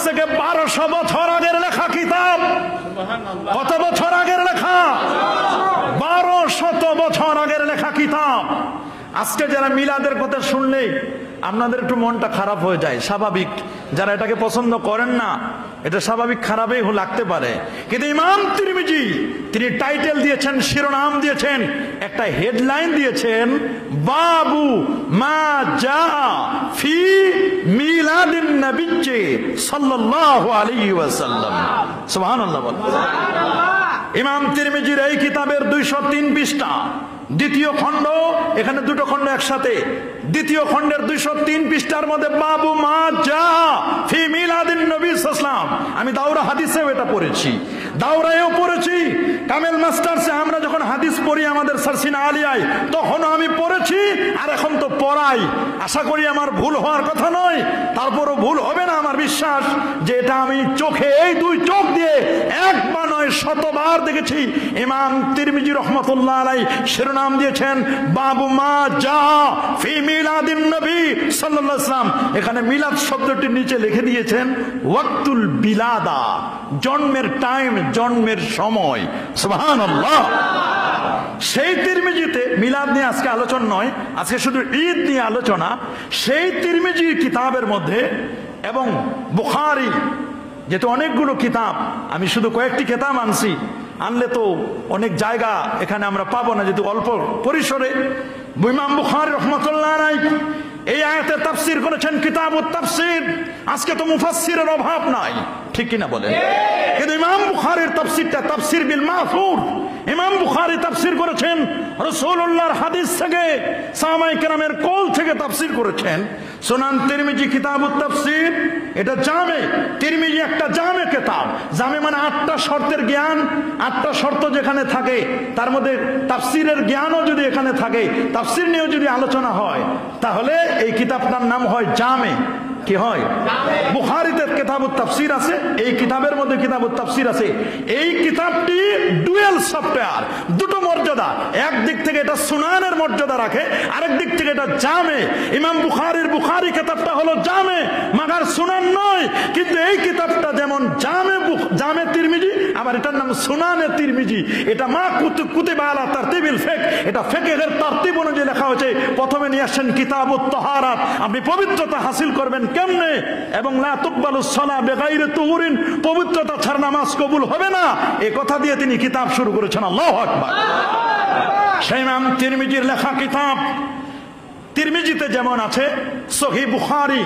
থেকে 1200 বছর আগের লেখা কিতাব। কত বছর আগের লেখা? 1200 বছর আগের লেখা কিতাব। আজকে যারা মিলাদের কথা শুনলেই আপনাদের একটু মনটা খারাপ হয়ে যায়, স্বাভাবিক। যারা এটাকে পছন্দ করেন না, এটা স্বাভাবিক খারাপই লাগতে পারে। কিন্তু ইমাম তিরমিজি তিনি টাইটেল দিয়েছেন, শিরোনাম দিয়েছেন, একটা হেডলাইন দিয়েছেন, বাবু মা জা ফি মিলাদিন নবী সাল্লাল্লাহু আলাইহি ওয়াসাল্লাম। সুবহানাল্লাহ বল। ইমাম তিরমিজির এই কিতাবের 203 পৃষ্ঠা, দ্বিতীয় খণ্ড, এখানে দুটো খণ্ড একসাথে। দ্বিতীয় খণ্ডের 203 পৃষ্ঠার মধ্যে বাবু মা জা ফি মিলাদিন নবী সাল্লাল্লাহু। আমি দাওরা হাদিসেও এটা পড়েছি, দাওরায়ও পড়েছি, কামেল মাস্টার্সে আমরা যখন হাদিস পড়ি আমাদের সারসিনা আলিয়ায়, তখনও আমি পড়েছি, আর এখন তো পড়াই। আশা করি আমার ভুল হওয়ার কথা নয়, তারপরও ভুল হবে না আমার বিশ্বাস যে এটা আমি চোখে, এই দুই চোখ দিয়ে একবার নয় শতবার দেখেছি। ইমাম তিরমিজি রহমাতুল্লাহ আলাইহি শিরোনাম দিয়েছেন বাবু মা জা ফি মিলাদিন নবী সাল্লাল্লাহু আলাইহি ওয়াসাল্লাম। এখানে মিলাদ শব্দটির নিচে লিখে দিয়েছেন ওয়াক্তুল বিলাদা, জন্মের টাইম, জন্মের সময়। সুবহানাল্লাহ। সেই তিরমিজিতে মিলাদ নিয়ে আজকে আলোচনা নয়, আজকে শুধু ঈদ নিয়ে আলোচনা। সেই তিরমিজি কিতাবের মধ্যে এবং বুখারী, যেহেতু অনেকগুলো কিতাব, আমি শুধু কয়েকটি কিতাব আনছি, আনলে তো অনেক জায়গা এখানে আমরা পাবো না, যেহেতু অল্প পরিসরে। ইমাম বুখারী রাহমাতুল্লাহ আলাইহি এই আয়াতে তাফসীর করেছেন কিতাবুত তাফসীর। আজকে তো মুফাসসিরের অভাব নাই, ঠিক কিনা বলেন? কিন্তু ইমাম বুখারীর তাফসীরটা তাফসীর বিল মাসুর। ইমাম বুখারী তাফসীর করেছেন রাসূলুল্লাহর হাদিস থেকে, সাহাবায়ে কেরামের কওল থেকে তাফসীর করেছেন। সুনান তিরমিজি কিতাবুত তাফসীর, এটা জামে। তিরমিজি একটা জামে কিতাব। জামে মানে 8টা শর্তের জ্ঞান, 8টা শর্ত যেখানে থাকে তার মধ্যে তাফসীরের জ্ঞানও যদি এখানে থাকে, তাফসীর নিয়েও যদি আলোচনা হয়, তাহলে এই কিতাবটার নাম হয় জামে। কি হয়? বুখারীতে কিতাবুত তাফসীর আছে, এই কিতাবের মধ্যে কিতাবুত তাফসীর আছে। এই কিতাবটি ডুয়াল সফটওয়্যার, দুটো মর্যাদা। একদিক থেকে এটা সুনানের মর্যাদা রাখে, আরেক দিক থেকে এটা জামে। ইমাম বুখারীর বুখারী কিতাবটা হলো জামে, মাগার সুনান নয়। কিন্তু এই কিতাবটা যেমন জামে, জামে তিরমিজি, আবার এটার নাম সুনানে তিরমিজি। এটা মা কুতুবা আলা তারতিবিল ফিকহ, এটা ফিকহের তারতিব অনুযায়ী লেখা হয়েছে। প্রথমে নিয়ে আসেন কিতাবুত তাহারাত, আপনি পবিত্রতা হাসিল করবেন কেমনে, এবং লা তুকবালুস সালাহ বিগাইরি তুহুরিন, পবিত্রতা ছাড়া নামাজ কবুল হবে না, এই কথা দিয়ে তিনি কিতাব শুরু করেছেন। আল্লাহু আকবার। সেই ইমাম তিরমিজির লেখা কিতাব। তিরমিজিতে যেমন আছে সহিহ বুখারী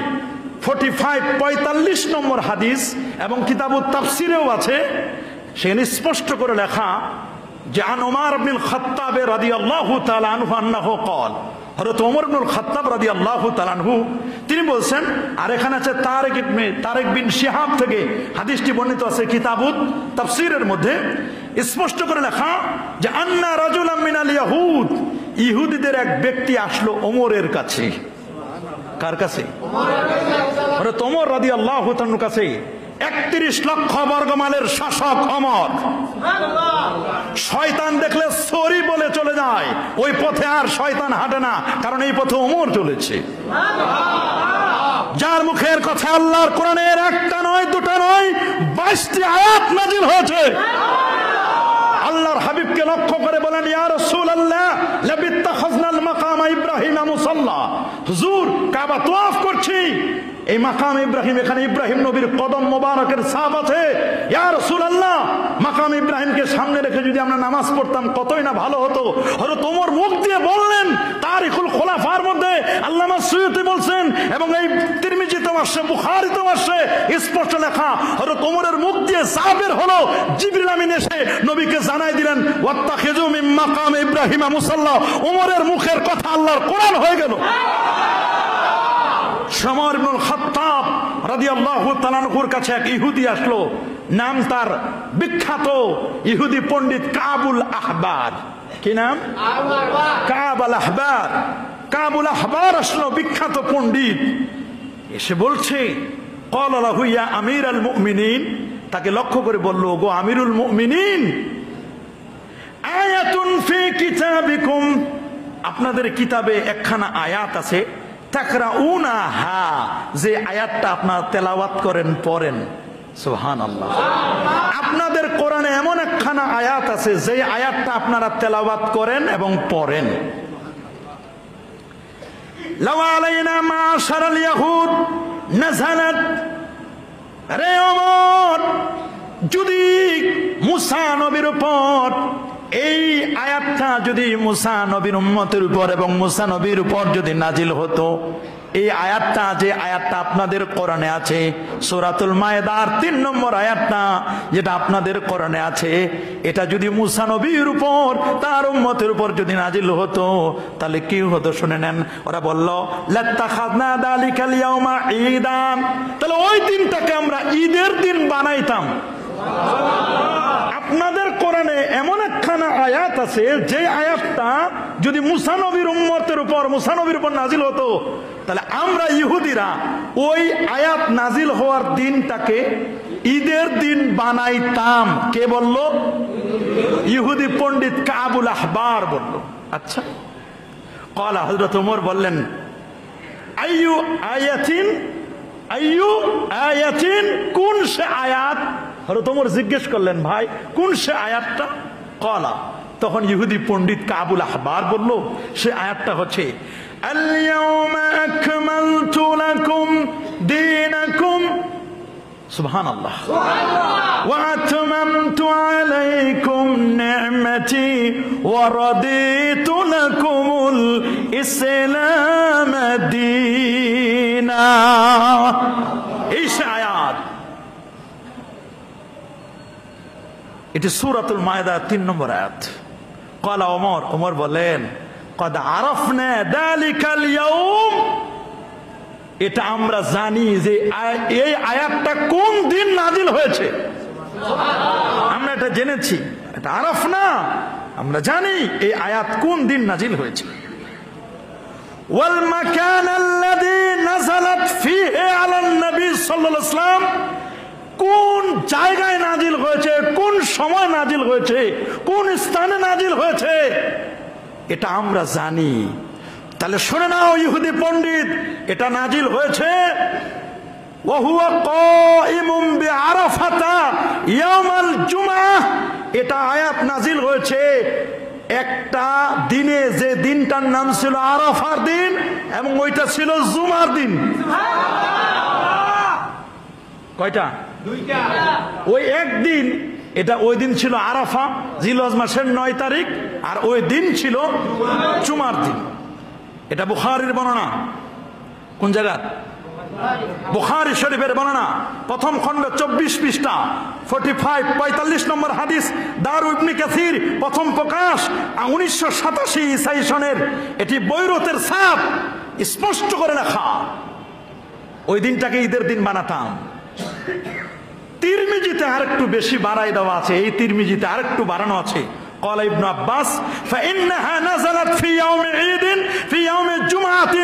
45 নম্বর হাদিস, এবং কিতাবুত তাফসীরেও আছে। সেখানে স্পষ্ট করে লেখা যে আন ওমর ইবনুল খাত্তাব রাদিয়াল্লাহু তাআলা আনহু আন্নাহু ক্বাল, হযরত ওমর ইবনুল খাত্তাব রাদিয়াল্লাহু তাআলা আনহু তিনি বলছেন। আর এখানে আছে তারেক বিন শিহাব থেকে হাদিসটি বর্ণিত আছে কিতাবুত তাফসীরের মধ্যে। স্পষ্ট করে লেখা যে আন্না রাজুলাম মিনাল ইয়াহুদ, ইহুদিদের এক ব্যক্তি আসলো ওমরের কাছে। কার কাছে? হযরত ওমর রাদিয়াল্লাহু তাআলার কাছে। 31 লক্ষ বর্গমাইলের শাসক ওমর। শয়তান দেখলে সরি বলে চলে যায়, ওই পথে আর শয়তান হাঁটে না, কারণ এই পথে ওমর চলেছে। যার মুখের কথা আল্লাহর কোরআনের একটা নয়, দুটো নয়, 22টি আয়াত নাযিল হয়েছে। আল্লাহর হাবিবকে লক্ষ্য করে বলেন, ইয়া রাসূলুল্লাহ লাবিত্তাখাযনাল মাকামা ইব্রাহিম মুসাল্লা। হুজুর, কাবা তওয়াফ করছি, এই মাকাম ইব্রাহিম, এখানে ইব্রাহিম নবীর কদম মোবারকের ছাপ আছে। ইয়া রাসূলুল্লাহ, মাকাম ইব্রাহিমকে সামনে রেখে যদি আমরা নামাজ পড়তাম কতই না ভালো হতো। হযরত ওমর মুখ দিয়ে বললেন। তারিখুল খুলাফার মধ্যে আল্লামা সুয়ুতী বলছেন, এবং এই তিরমিজিতেও আসছে, বুখারীতেও আসছে, স্পষ্ট লেখা হযরত ওমরের মুখ দিয়ে সাবের হলো। জিবরিল আমিন এসে নবীকে জানাই দিলেন, ওয়াত্তাখিযু মিন মাকাম ইব্রাহিম মুসাল্লা। ওমরের মুখের কথা আল্লাহর কোরআন হয়ে গেল। ওমর ইবনুল খাত্তাব রাদিয়াল্লাহু তাআলা আনহুর কাছে এক ইহুদি আসলো, নাম তার বিখ্যাত ইহুদি পণ্ডিত কাবুল আহবার। কি নাম? কাবুল আহবার। কাবুল আহবার আসলো, বিখ্যাত পণ্ডিত। এসে বলছে, ক্বালা লাহু ইয়া আমিরাল মুমিনিন, তাকে লক্ষ্য করে বলল, গো আমিরুল মুমিনিন, আয়াতুন ফি কিতাবিকুম, আপনাদের কিতাবে একখানা আয়াত আছে, তাকরাউনাহা, যে আয়াতটা আপনারা তেলাওয়াত করেন, পড়েন। সুবহানাল্লাহ। আপনাদের কোরআনে এমন একখানা আয়াত আছে যে আয়াতটা আপনারা তেলাওয়াত করেন এবং পড়েন। লাউ আলাইনা মাশারাল ইয়াহুদ নাযালাত, রে ওমর, যদি মুসা নবীর উপর এই আয়াতটা যদি মুসা নবীর উম্মতের উপর এবং মুসা নবীর উপর যদি নাজিল হতো, এই আয়াতটা, যে আয়াতটা আপনাদের কোরআনে আছে, সূরাতুল মায়েদার 3 নম্বর আয়াতটা যেটা আপনাদের কোরআনে আছে, এটা যদি মুসা নবীর উপর তার উম্মতের উপর যদি নাজিল হতো, তাহলে কি হতো শুনে নেন। ওরা বলল লাত্তাখাযনা যালিকাল ইয়াউমা ঈদান, তাহলে ওই দিনটাকে আমরা ঈদের দিন বানাইতাম। আপনাদের কোরআনে এমন একখানা আয়াত আছে যে আয়াতটা যদি মুসা নবীর উম্মতের উপর, মুসা নবীর উপর নাজিল হতো, তাহলে আমরা ইহুদিরা ওই আয়াত নাজিল হওয়ার দিনটাকে ঈদের দিন বানাইতাম। কে বলল? ইহুদি পণ্ডিত কাবুল আহবার বলল। আচ্ছা, ক্বালা, হযরত ওমর বললেন, আইয়ু আয়াতিন, আইয়ু আয়াতিন, কোন সে আয়াত? হযরত ওমর জিজ্ঞেস করলেন, ভাই কোন সে আয়াতটা? ক্বালা, তখন ইহুদি পণ্ডিত কাবুল আহবার বলল, সে আয়াতটা হচ্ছে আল ইয়াউমা আকমালতু লাকুম দীনাকুম, সুবহানাল্লাহ, ওয়া আতমামতু আলাইকুম নি'মাতি ওয়া রাদিতু লাকুমুল ইসলাম দীনা। এই সে আয়াত, এটি সূরাতুল মায়েদা 3 নম্বর আয়াত। ক্বালা ওমর, ওমর বলেন, ক্বাদ আরাফনা যালিকাল ইয়াউম, এটা আমরা জানি যে এই আয়াতটা কোন দিন নাজিল হয়েছে, আমরা এটা জেনেছি। এটা আরাফনা, আমরা জানি এই আয়াত কোন দিন নাজিল হয়েছে। ওয়াল মাকান আল্লাযী নাযালাত ফীহি আলান নবী সাল্লাল্লাহু আলাইহি ওয়াসাল্লাম, কোন জায়গায় নাজিল হয়েছে, কোন সময় নাজিল হয়েছে, কোন স্থানে নাজিল হয়েছে, এটা আমরা জানি। তাহলে শুনে নাও ইহুদি পণ্ডিত, এটা নাজিল হয়েছে ওয়া হুয়া কাইমুম বিআরাফাতা ইয়াউমাল জুমআহ, এটা আয়াত নাজিল হয়েছে একটা দিনে, যে দিনটার নাম ছিল আরাফার দিন এবং ওইটা ছিল জুমার দিন। কয়টা? দুইটা। ওই একদিন, এটা ওই দিন ছিল আরাফা, জিলহজ মাসের 9 তারিখ, আর ওই দিন ছিল জুমার দিন। এটা বুখারীর বর্ণনা। কোন জায়গা? বুখারী শরীফের বর্ণনা, প্রথম খণ্ড 24 পৃষ্ঠা 45 নম্বর হাদিস, দারু ইবনে কাসির, প্রথম প্রকাশ 1987 ঈসাই সনের। এটি বৈরতের ছাপ, স্পষ্ট করে লেখা। ওই দিনটাকে ঈদের দিন বানাতাম। তিরমিজিতে আরেকটু বেশি বাড়াই দেওয়া আছে, এই তিরমিজিতে আরেকটু বাড়ানো আছে। قال ابن عباس فإنها نزلت في يوم عيد في يوم جمعة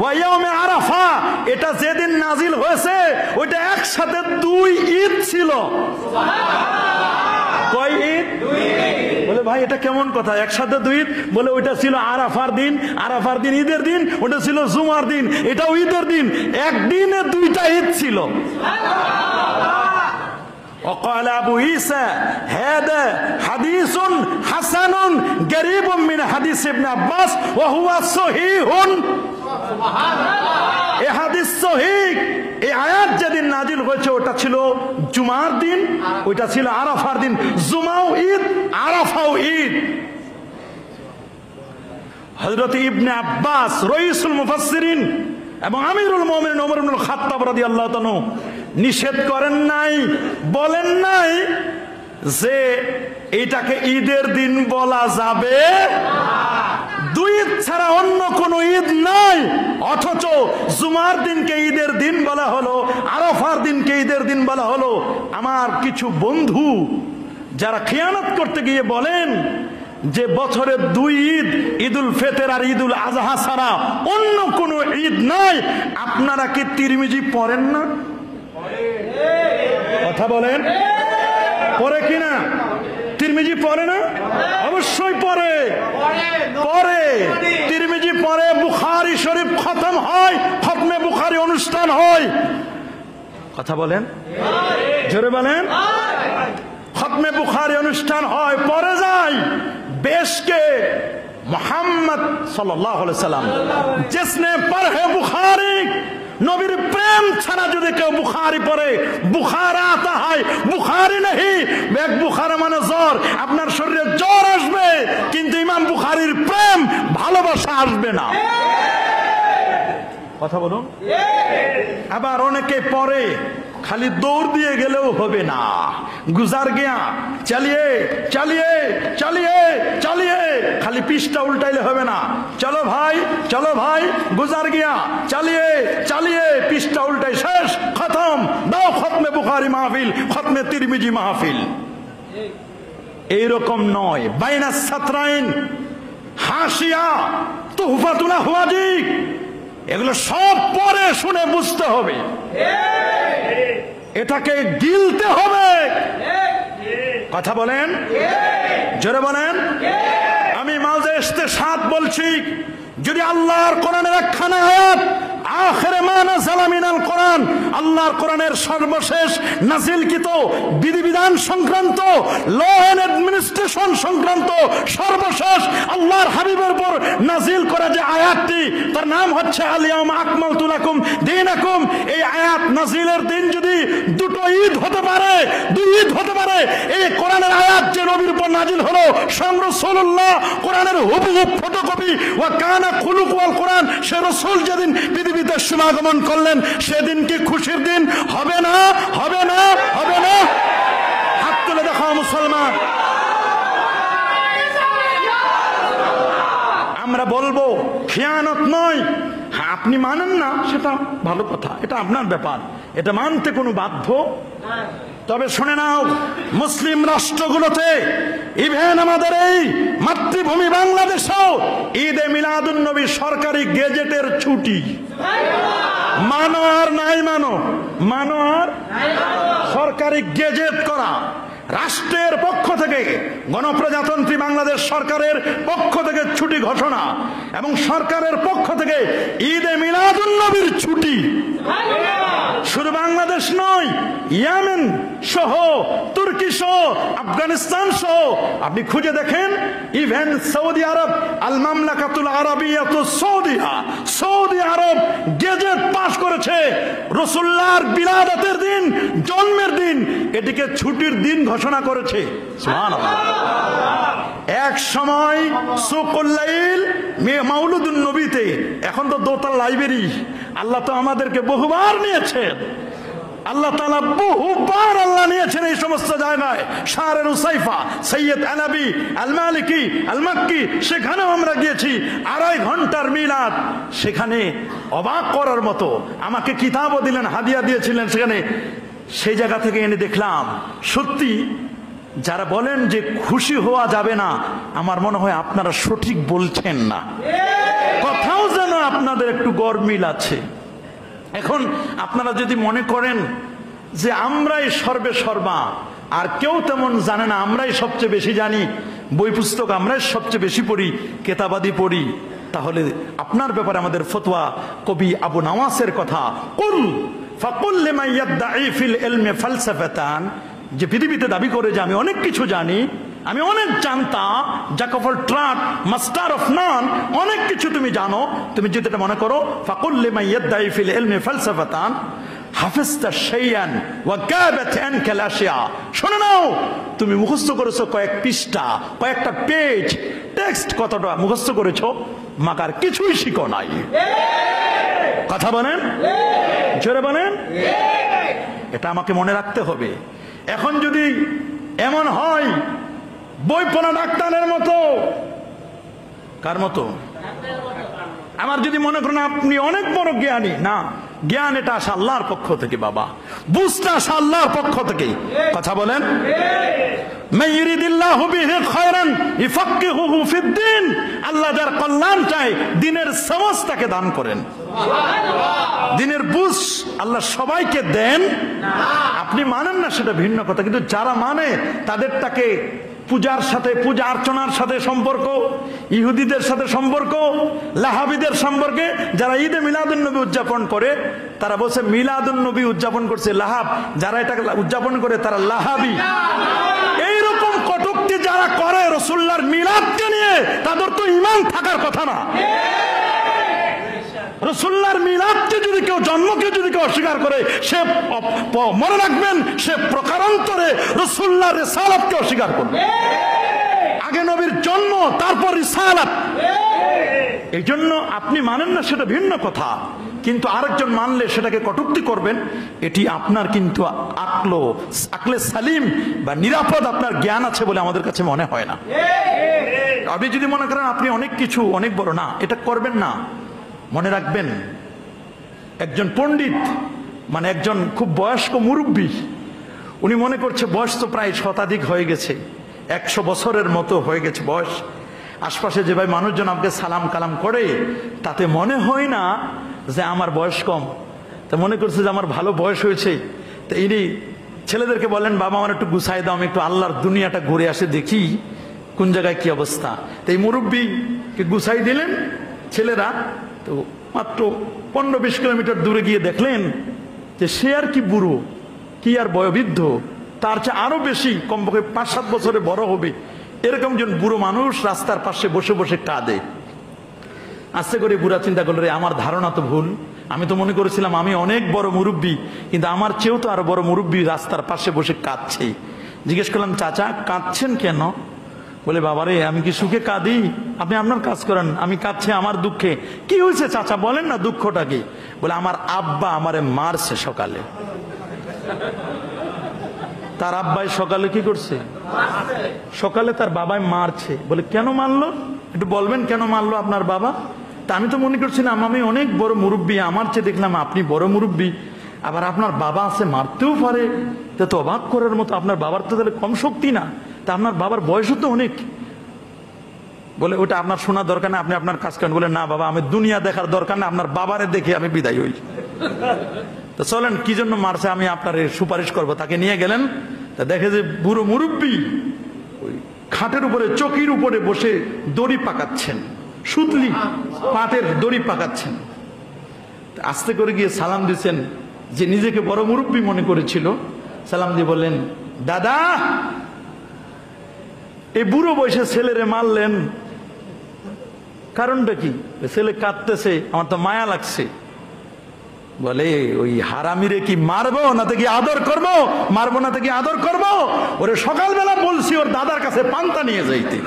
ويوم عرفة, এটা যেদিন নাজিল হয়েছে ওইটা একসাথে 2 ঈদ ছিল। কয় ঈদ? 2 ঈদ। বলে ভাই এটা কেমন কথা, একসাথে 2 ঈদ? বলে ওইটা ছিল আরাফার দিন, আরাফার দিন ঈদের দিন, ওটা ছিল জুমার দিন, এটাও ঈদের দিন, একদিনে 2টা ঈদ ছিল। وقال أبو عيسى هذا حديث حسن قريب من حديث ابن عباس وهو صحيح। এই হাদিস সহিহ। এই আয়াত যেদিন নাজিল হয়েছে ওটা ছিল জুমার দিন, ওইটা ছিল আরাফার দিন। জুমাও ঈদ, আরাফাও ঈদ। হযরত ইবনে আব্বাস রাইসুল মুফাসসিরিন এবং আমিরুল মুমিনিন ওমর ইবনে খাত্তাব রাদিয়াল্লাহু তাআলা নিষেধ করেন নাই, বলেন নাই যে এইটাকে ঈদের দিন বলা যাবে। 2 ঈদ ছাড়া অন্য কোন ঈদ নাই, অথচ জুমার দিনকে ঈদের দিন বলা হলো, আরাফার দিনকে ঈদের দিন বলা হলো। আমার কিছু বন্ধু যারা খিয়ানত করতে গিয়ে বলেন যে বছরের 2 ঈদ, ঈদুল ফিতর আর ঈদুল আজহা ছাড়া অন্য কোনো ঈদ নাই। আপনারা কি তিরমিজি পড়েন না? কথা বলেন, পড়ে কিনা? তিরমিজি পড়ে না? অবশ্যই পড়ে। পড়ে তিরমিজি পড়ে, বুখারী শরীফ খতম হয়, খতমে বুখারী অনুষ্ঠান হয়। কথা বলেন, জোরে বলেন। খতমে বুখারী অনুষ্ঠান হয়, পরে যায় বেশকে মোহাম্মদ সাল্লাল্লাহু আলাইহি সাল্লাম जिसने पढ़े बुखारी, নবীর প্রেম ছাড়া যদি কেউ বুখারী পড়ে, বুখার আতা হয়, বুখারী नहीं। এক বুখারা মানে জ্বর, আপনার শরীরে জ্বর আসবে, কিন্তু ইমাম বুখারীর প্রেম ভালোবাসা আসবে না। কথা বলুন। আবার অনেকে পড়ে, খালি দৌড় দিয়ে গেলেও হবে না, গুজার গিয়া চালিয়ে চালিয়ে চালিয়ে চালিয়ে খালি পৃষ্ঠা উল্টাইলে হবে না। চলো ভাই, চলো ভাই, গুজার গিয়া চালিয়ে চালিয়ে পৃষ্ঠা উল্টাই, শেষ, খতম, দাও খতমে বুখারী মাহফিল, খতমে তিরমিজি মাহফিল। এইরকম নয়। বাইনা সাতরাইন, হাসিয়া, তুহফাতুল আহওয়াজি, এগুলো সব পরে শুনে বুঝতে হবে, এটাকে গিলতে হবে। কথা বলেন, জোরে বলেন। আমি মাঝে ইস্তেশহাদ বলছি, যদি আল্লাহর কোরআনের একখানা আয়াত আখিরে মা নাযালা মিনাল কোরআন, আল্লাহর কোরআনের সর্বশেষ নাজিলকৃত বিধিবিধান সংক্রান্ত, ল এন্ড অ্যাডমিনিস্ট্রেশন সংক্রান্ত সর্বশেষ আল্লাহর হাবিবের উপর নাজিল করা যে আয়াতটি, তার নাম হচ্ছে আল ইয়াউমা আকমালতু লাকুম দীনাকুম। এই আয়াত নাজিলের দিন যদি দুটো ঈদ হতে পারে, দুই ঈদ হতে পারে, এই কোরআনের আয়াত যে নবীর উপর নাজিল হলো, স্বয়ং রাসূলুল্লাহ কোরআনের হুবহু ফটোকপি, ওয়া কানা খুলুকুল কোরআন, সে রাসূল যেদিন পৃথিবীতে সমাগমন করলেন, সেদিন কি খুশির দিন হবে না? হবে না? হবে না? হাত তুলে দেখাও মুসলমান। আমরা বলবো খেয়ানত নয়। হ্যাঁ, আপনি মানেন না, সেটা ভালো কথা, এটা আপনার ব্যাপার, এটা মানতে কোনো বাধ্য। তবে শুনে নাও, মুসলিম রাষ্ট্রগুলোতে, ইভেন আমাদের এই মাতৃভূমি বাংলাদেশেও ঈদে মিলাদুন নবী সরকারি গেজেটের ছুটি। মানো আর নাই মানো, মানো আর সরকারি গেজেট করা, রাষ্ট্রের পক্ষ থেকে, গণপ্রজাতন্ত্রী বাংলাদেশ সরকারের পক্ষ থেকে ছুটি ঘোষণা, এবং সরকারের পক্ষ থেকে ঈদে মিলাদুন নবীর ছুটি। শুধু বাংলাদেশ নয়, ইয়েমেন সহ, তুর্কি সহ, আফগানিস্তান সহ, আপনি খুঁজে দেখেন, ইভেন সৌদি আরব, আল মামলাকাতুল আরাবিয়াতুস সাউদিয়া, সৌদি আরব গেজেট পাস করেছে, রাসূলুল্লাহর বিলাদাতের দিন, জন্মের দিন, এটিকে ছুটির দিন ঘোষণা করেছে। সুবহানাল্লাহ। এক সময় সুকুল লাইল মাউলুদুন নবীতে, এখন তো দোতলা লাইব্রেরি, আল্লাহ তো আমাদেরকে বহুবার নিয়েছেন, আল্লাহ তাআলা বহুবার আল্লাহ নিয়েছেন এই সমস্ত জায়গায়। শাহরে উসাইফা, সৈয়দ আলাবি আল মালিকি আল মাক্কি, সেখানেও আমরা গিয়েছি, 2.5 ঘন্টার মিলাদ, সেখানে অবাক করার মতো। আমাকে কিতাবও দিলেন, হাদিয়া দিয়েছিলেন সেখানে। সেই জায়গা থেকে এনে দেখলাম, সত্যি যারা বলেন যে খুশি হওয়া যাবে না, আমার মনে হয় আপনারা সঠিক বলছেন না, কথাও যেন আপনাদের একটু গরমিল আছে। এখন আপনারা যদি মনে করেন যে আমরাই সর্বে সর্বা, আর কেউ তেমন জানে না, আমরাই সবচেয়ে বেশি জানি, বই পুস্তক আমরাই সবচেয়ে বেশি পড়ি, কেতাবাদি পড়ি, তাহলে আপনার ব্যাপারে আমাদের ফতোয়া কবি আবু নওয়াসের কথা, কুল ফাকুল লিমান ইয়াদঈ ফিল ইলমি ফালসাফাতান, যে পৃথিবীতে দাবি করে যে আমি অনেক কিছু জানি, আমি অনেক জানতাম, Jack of all trade, master of নান, অনেক কিছু তুমি জানো, তুমি যদি এটা মনে করো, ফাকুল লিমান ইয়াদঈ ফিল ইলমি ফালসাফাতান হাফিজতা শাইআন ওয়া গাবাত আনকা আল আশিয়া। শুনে নাও, তুমি মুখস্থ করেছো কয়েক পৃষ্ঠা, কয়েকটা পেজ, টেক্সট কতটা মুখস্থ করেছো, মাকার কিছুই শিখো নাই। কথা বলেন, জোরে বলেন। এটা আমাকে মনে রাখতে হবে। এখন যদি এমন হয়, বই পড়া ডাক্তারের মতো, কার মতো? আমার যদি মনে করেন আপনি অনেক বড় জ্ঞানী, না, জ্ঞান এটা আসে আল্লাহর পক্ষ থেকে বাবা, বুঝতে আসে আল্লাহর পক্ষ থেকে। কথা বলেন। মাইয়ুরিদিল্লাহু বিহি খায়রান ইফাক্কিহুহু ফিদ্দিন, আল্লাহ যার কল্যাণ চায়, দ্বীনের সমঝ তাকে দান করেন। দ্বীনের বুঝ আল্লাহ সবাইকে দেন। আপনি মানেন না সেটা ভিন্ন কথা, কিন্তু যারা মানে তাদেরটাকে পূজার সাথে, পূজা অর্চনার সাথে সম্পর্ক, ইহুদিদের সাথে সম্পর্ক, লাহাবিদের সম্পর্কে। যারা ঈদে মিলাদুন্নবী উদযাপন করে তারা বলছে মিলাদুন্নবী উদযাপন করছে লাহাব, যারা এটা উদযাপন করে তারা লাহাবি। এইরকম কটূক্তি যারা করে রাসূলুল্লাহর মিলাদকে নিয়ে, তাদের তো ঈমান থাকার কথা না। রাসূলুল্লাহর মিলাদকে যদি কেউ, জন্মকে যদি কেউ অস্বীকার করে, সে মনে রাখবেন সে প্রকারান্তরে রাসূলুল্লাহর রিসালাতকে অস্বীকার করবে। আগে নবীর জন্ম, তারপর রিসালাত। এই জন্য আপনি মানেন না সেটা ভিন্ন কথা, কিন্তু আরেকজন মানলে সেটাকে কটূক্তি করবেন, এটি আপনার কিন্তু আকলে সালিম বা নিরাপদ আপনার জ্ঞান আছে বলে আমাদের কাছে মনে হয় না। আপনি যদি মনে করেন আপনি অনেক কিছু, অনেক বড়, না, এটা করবেন না। মনে রাখবেন একজন পণ্ডিত, মানে একজন খুব বয়স্ক মুরব্বী, উনি মনে করছে বয়স তো প্রায় শতাধিক হয়ে গেছে, 100 বছরের মতো হয়ে গেছে বয়স। আশপাশে যে ভাই মানুষজন আমাকে সালাম কালাম করে, তাতে মনে হয় না যে আমার বয়স কম, তা মনে করছে যে আমার ভালো বয়স হয়েছে। তো ইনি ছেলেদেরকে বলেন, বাবা আমার একটু গুছাই দাও, আমি একটু আল্লাহর দুনিয়াটা ঘুরে আসে দেখি কোন জায়গায় কি অবস্থা। তো এই মুরব্বীকে গুছাই দিলেন ছেলেরা। তো মাত্র 15-20 কিলোমিটার দূরে গিয়ে দেখলেন যে সে আর কি বুড়ো, কি আর বয়োবৃদ্ধ, তার চেয়ে আরো বেশি, কমপক্ষে 5-7 বছরে বড় হবে, এরকম একজন বুড়ো মানুষ রাস্তার পাশে বসে বসে কাঁদে। আস্তে করে বুড়া চিন্তা করলো, আমার ধারণা তো ভুল, আমি তো মনে করেছিলাম আমি অনেক বড় মুরব্বী, কিন্তু আমার চেয়েও তো আরো বড় মুরব্বী রাস্তার পাশে বসে কাঁদছে। জিজ্ঞেস করলাম, চাচা কাঁদছেন কেন? বলে, বাবারে আমি কি সুখে কাঁদি? আপনি আপনার কাজ করেন, আমি কাঁদছি আমার দুঃখে। কি হয়েছে চাচা বলেন না, দুঃখটা কি? বলে, আমার আব্বা আমারে মারছে সকালে। তার আব্বাই সকালে কি করছে? সকালে তার বাবাই মারছে। বলে, কেন মারলো? একটু বলবেন কেন মারলো আপনার বাবা? তা আমি তো মনে করছিলাম আমি অনেক বড় মুরব্বী, আমার চেয়ে দেখলাম আপনি বড় মুরব্বী, আবার আপনার বাবা আছে, মারতেও পারে, তো অবাক করার মতো। আপনার বাবার তো তাহলে কম শক্তি না, তা আপনার বাবার বয়সও তো অনেক। বলে, ওটা আপনার শোনা দরকার না, আপনি আপনার কাজ করেন। বলে, না বাবা, আমি দুনিয়া দেখার দরকার না, আপনার বাবারে দেখে আমি বিদায় হই। তো চলেন কি জন্য মারছে আমি আপনার সুপারিশ করব। তাকে নিয়ে গেলেন, তা দেখে যে বুড়ো মুরব্বী ওই খাটের উপরে, চকির উপরে বসে দড়ি পাকাচ্ছেন, সুতলি পাটের দড়ি পাকাচ্ছেন। আস্তে করে গিয়ে সালাম দিচ্ছেন, যে নিজেকে বড় মুরব্বী মনে করেছিল, সালাম দিয়ে বললেন, দাদা এই বুড়ো বয়সে ছেলেরে মারলেন, কারণটা কি? ছেলে কাঁদতেছে, আমার তো মায়া লাগছে। বলে, ওই হারামিরে কি মারবো না তো কি আদর করবো? মারবো না তো কি আদর করবো? ওরে সকালবেলা বলছি ওর দাদার কাছে পান্তা নিয়ে যাইতে,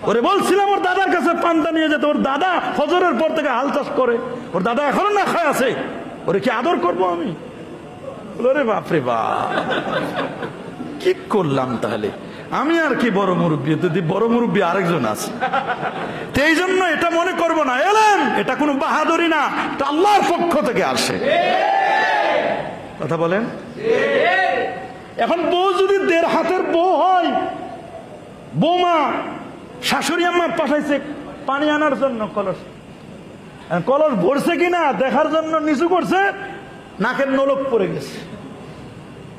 ওরে বলছিলাম ওর দাদার কাছে পান্তা নিয়ে যেতে। ওর দাদা ফজরের পর থেকে হাল চাষ করে, ওর দাদা এখনো না খায় আছে, ওরে কি আদর করবো আমি? ওরে বাপরে বাপ, কি করলাম তাহলে আমি? আর কি বড় মুরব্বী? যদি বড় মুরব্বী আরেকজন আছে। এই জন্য এটা মনে করবো না এলেন এটা কোনো বাহাদুরি না, এটা আল্লাহর পক্ষ থেকে আসে। কথা বলেন। এখন বউ যদি 1.5 হাতের বউ হয়, বৌমা শাশুড়ি আম্মা পাঠাইছে পানি আনার জন্য কলস, কলস ভরছে কিনা দেখার জন্য নিচু করছে, নাকের নলক পড়ে গেছে।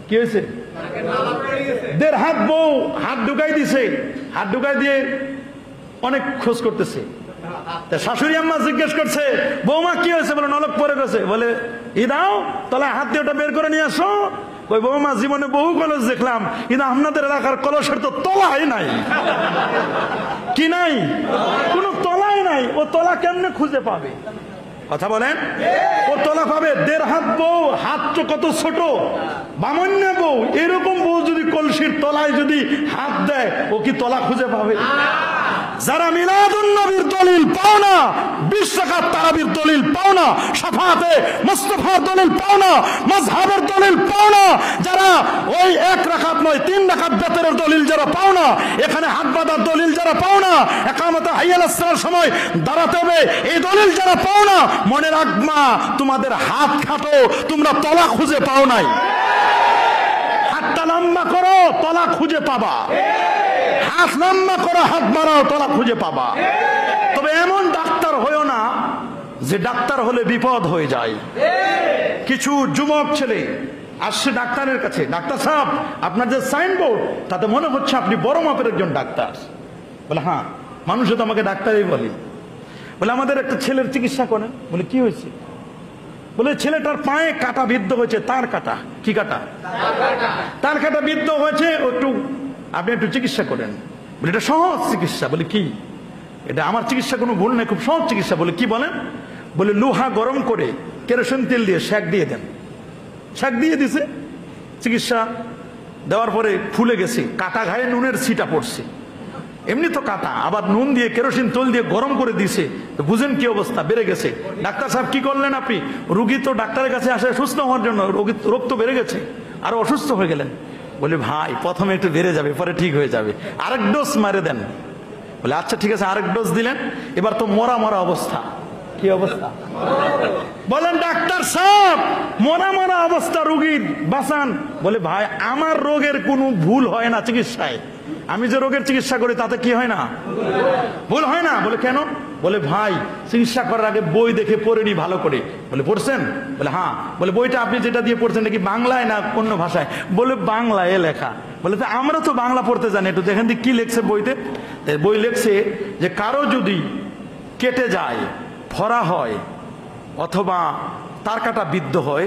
কি হয়েছে? 1.5 হাত বউ হাত ঢুকাই দিছে, হাত ঢুকাই দিয়ে অনেক খোঁজ করতেছে। শাশুড়ি আম্মা জিজ্ঞেস করছে, বৌমা কি হয়েছে? বলে, নলক পড়ে গেছে। বলে, ই দাও তাহলে হাত দিয়ে ওটা বের করে নিয়ে আসো। ওই বৌমা, জীবনে বহু কলস দেখলাম, কিন্তু আপনাদের এলাকার কলসের তো তলাই নাই। কি নাই? কোনো তলাই নাই। ও তলা কেমনে খুঁজে পাবে? কথা বলেন। ও তলা পাবে? 1.5 হাত বউ, হাত তো কত ছোট, বামন্য বউ, এরকম বউ যদি কলসির তলায় যদি হাত দেয়, ও কি তলা খুঁজে পাবে? যারা মিলাদুন নবীর দলিল পাও না, 20 রাকাত তারাবির দলিল পাও না, শাফাতে মুস্তাফার দলিল পাও না, মাযহাবের দলিল পাও না, যারা ওই 1 রাকাত নয় 3 রাকাত বেতরের দলিল যারা পাও না, এখানে হাত বাঁধার দলিল যারা পাও না, ইকামতে হাইয়াল আসসালার সময় দাঁড়াতে হবে এই দলিল যারা পাও না, মনে রাখবা তোমাদের হাত খাটো, তোমরা তলা খুঁজে পাও নাই। হাতটা লম্বা করো, তলা খুঁজে পাবা। হাত লম্বা করো, হাত বাড়াও, তলা খুঁজে পাবা। তবে এমন ডাক্তার হয়েও না যে ডাক্তার হলে বিপদ হয়ে যায়। কিছু যুবক ছেলে আসছে ডাক্তারের কাছে, ডাক্তার সাহেব আপনার যে সাইনবোর্ড তাতে মনে হচ্ছে আপনি বড় মাপের একজন ডাক্তার। বলে হ্যাঁ, মানুষ তো আমাকে ডাক্তারই বলে। বলে আমাদের একটা ছেলের চিকিৎসা করেন। বলে কি হয়েছে? বলে ছেলেটার পায়ে কাটা বিদ্ধ হয়েছে, তার কাটা। কি কাটা? তার কাটা বিদ্ধ হয়েছে, আপনি একটু চিকিৎসা করেন। বলে এটা সহজ চিকিৎসা। বলে কি? এটা আমার চিকিৎসা কোনো ভুল নেই, খুব সহজ চিকিৎসা। বলে কি বলেন? বলে লোহা গরম করে কেরোসিন তেল দিয়ে সেক দিয়ে দেন। সেক দিয়ে দিছে, চিকিৎসা দেওয়ার পরে ফুলে গেছে, কাটা ঘায়ে নুনের ছিটা পড়ছে। এমনি তো কাটা, আবার নুন দিয়ে কেরোসিন তেল দিয়ে গরম করে দিছে, তো বুঝেন কি অবস্থা, বেড়ে গেছে। ডাক্তার সাহেব কি করলেন আপনি? রুগী তো ডাক্তারের কাছে আসে সুস্থ হওয়ার জন্য, রোগ তো বেড়ে গেছে, আরো অসুস্থ হয়ে গেলেন। বলে ভাই প্রথমে একটু বেড়ে যাবে, পরে ঠিক হয়ে যাবে, আরেক ডোজ মারে দেন। বলে আচ্ছা ঠিক আছে, আরেক ডোজ দিলেন, এবার তো মরা মরা অবস্থা। কি অবস্থা? বলেন ডাক্তার সাহেব মরা মরা অবস্থা, রোগীর বাঁচান। বলে ভাই আমার রোগের কোনো ভুল হয় না চিকিৎসায়, আমি যে রোগের চিকিৎসা করি তাতে কি হয় না? ভুল হয় না। বলে কেন? বলে ভাই চিকিৎসা করার আগে বই দেখে পড়ে নি ভালো করে। বলে পড়ছেন? বলে হ্যাঁ। বলে বইটা আপনি যেটা দিয়ে পড়ছেন নাকি বাংলায় না অন্য ভাষায়? বলে বাংলায় লেখা। বলে তো আমরা তো বাংলা পড়তে জানি, একটু দেখেন কি লেখছে বইতে। বই লেখছে যে কারো যদি কেটে যায়, ফরা হয়, অথবা তার কাটা বিদ্ধ হয়,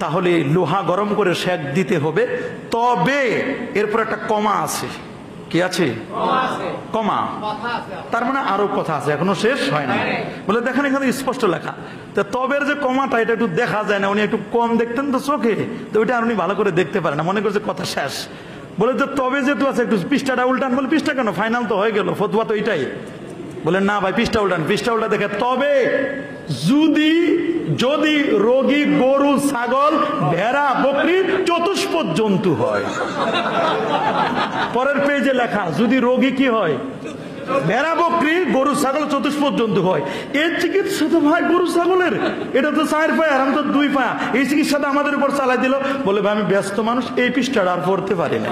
তাহলে লোহা গরম করে সেক দিতে হবে। তবে এরপর একটা কমা আছে। কি আছে? কমা। তার মানে আরো কথা আছে, এখনো শেষ হয় না। বলে দেখেন এখানে স্পষ্ট লেখা। তো তবের যে কমাটা, এটা একটু দেখা যায় না, উনি একটু কম দেখতেন তো চোখে, তো ওইটা আর উনি ভালো করে দেখতে পারেন না, মনে করছে কথা শেষ। বলে যে তবে যেহেতু আছে একটু পৃষ্ঠাটা উল্টান। বলে পৃষ্ঠা কেন, ফাইনাল তো হয়ে গেল, ফতোয়া তো এটাই। বলে না ভাই পৃষ্ঠা উল্টান। পৃষ্ঠা উল্টা দেখে তবে যদি রোগী গরু, ছাগল, ভেড়া, বকরি, চতুষ্পদ জন্তু হয়। পরের পেজে লেখা যদি রোগী কি হয়, ভেড়া, বকরি, গরু, ছাগল, চতুষ্পদ জন্তু হয়। এর চিকিৎসা তো ভাই গরু ছাগলের, এটা তো 4 পায়া, আর আমি তো 2 পায়া, এই চিকিৎসাটা আমাদের উপর চালাই দিল। বলে ভাই আমি ব্যস্ত মানুষ, এই পৃষ্ঠাটা আর পড়তে পারি না।